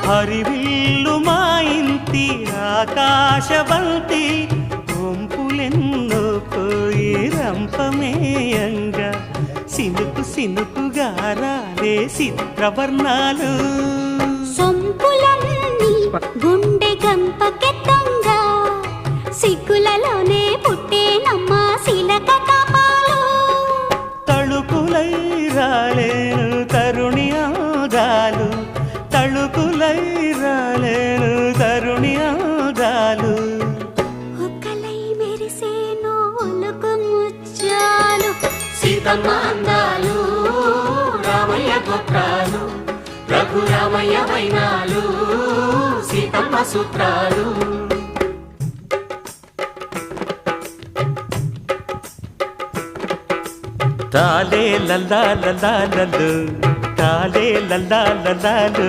హరివిల్లు మా ఇంటి ఆకాశవంతి వంపులెన్నో పోయి రంపమేయంగా సినుకు సినుకుగా రాలే చిత్రవర్ణాలు సొంపులన్నీ గుండె గంపకెత్తంగా సిగ్గులలోనే పుట్టేనమ్మా శిలక కపాలు తళుకులై రాలేను తరుణి ఆదాలు తళుకులై రాలేను తరుణి ఆదాలు ఒక్కలై మెరిసేను ఒలుకు ముచ్చాలు సీతమ్మ అందాలు రామయ్య గోత్రాలు రఘురామయ్య వైనాలు సీతమ్మ సూత్రాలు తాలే లల్లా లల్లా లల్లు తాలే లల్లా లల్లాలు